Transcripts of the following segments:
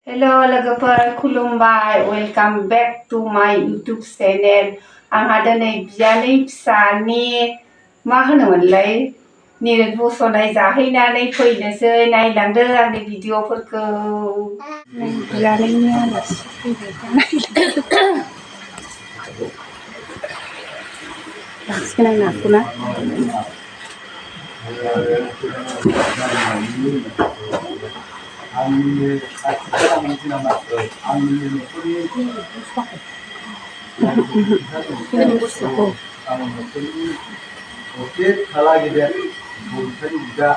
Hello लोगोफोर खुलुमबाय welcome back to माय यूट्यूब चेनेल आंहा दिनै बियानै फिसानि मा होनोमोनलाय निरिद बसनाय जाहैनानै फैनोसै नायलांदो आंनि भिडिअफोरखौ बियानैनि आलासि फैबाय लाखिगोन आं नाखौ ना आंनि आथिखालाव मोनसे नामा आंनि न'खरनि आंनि न'खरनि असे खाला गेदेर बर'फोरनि बिदा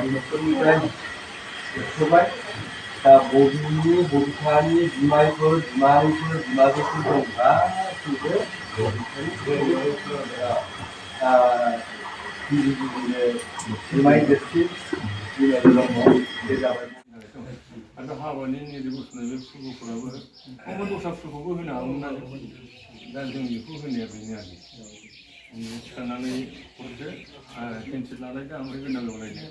न'खरनिफ्राय बबेनि बबेखानि बिमायफोर बिमानैफोर बिमादैफोर दं गासैबो बिमाय देरसिन आरो हाबानि निरिद बसनाय बे फोरबोफोराबो बबेबा दस्रा फोरबोखौबो होनो हागौमोन आरो दा जों बेखौ होनाया बेनो आरो थिखांनानै हरदो केन्सेल लालायदो ओमफ्राय होनांगौ लायनो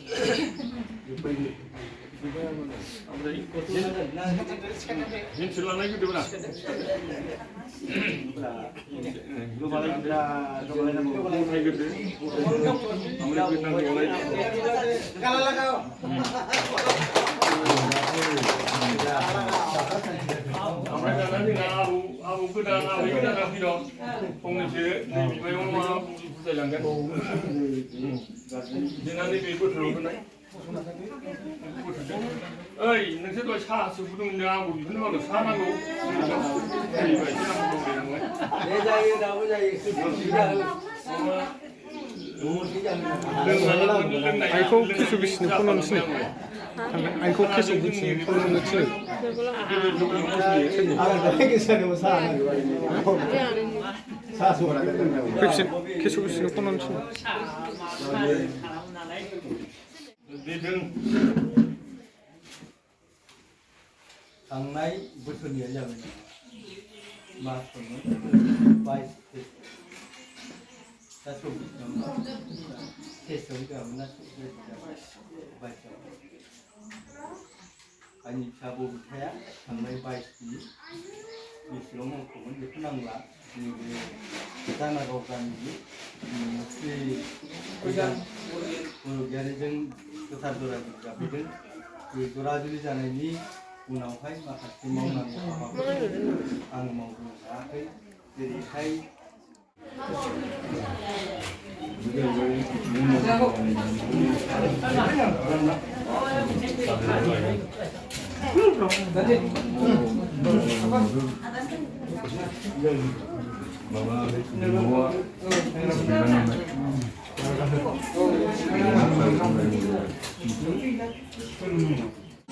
ओमफ्राय केन्सेल लानाय गोदोब्रा नायग्रोदो ओमफ्राय ओमफ्राय दाना जोंहा आबौ गोदान आबै गोदाना फैदों फंनैसो नै बिमायाव मा बुजायलांगोन जोंना नैबे बोथोराव होनाय ओइ नोंसोर दहाय साहासो फुदुंदों आंबो बेखौनो मावदों साहा नांगौ जायो दाबो जायो आइखौ केसु बिसिनो फन हरनो थिनो आइखौ केसु बिसिनो फन हरनो थिनो केसु बिसिनो फन हरनो थिनो थांनाय बोसोरनिया जाबाय मास बाइस दा 24 गाबोन ना 22 आंनि फिसा बबिथाया थांनाय 22नि बेसेबां मावखौमोन बेखौ नांला नैबे दानागाव गामिनि श्री बर'गियारिजों गोथार जरा गाबैदों बे जरा जुलि जानायनि उनावहाय माखासे मावनांगौ हाबाफोर आं मावनो हायाखै जेरैहाय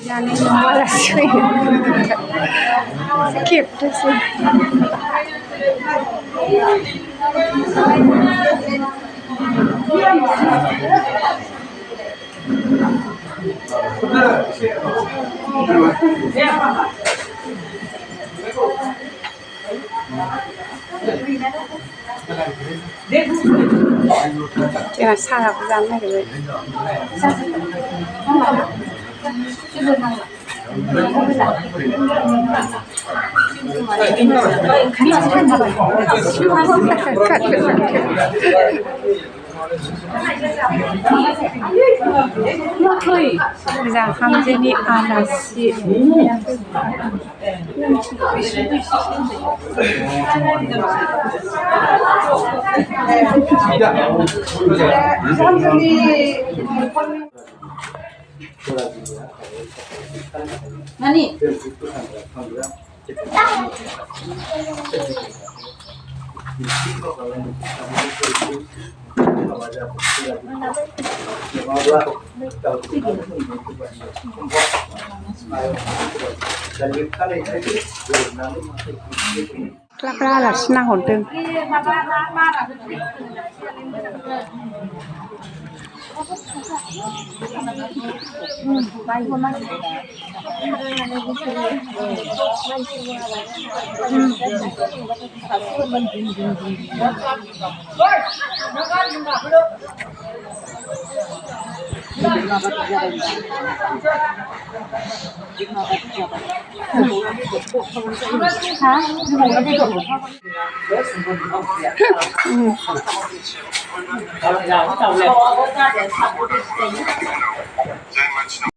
बियानै आलासि फैयो खेबथोसै जोंहा साहाबो जानो नागिरबाय जाहांजेनि आलासि Nani? क्लाब्रा आलासि नाहरदों 好，然后到了，我家点差不多。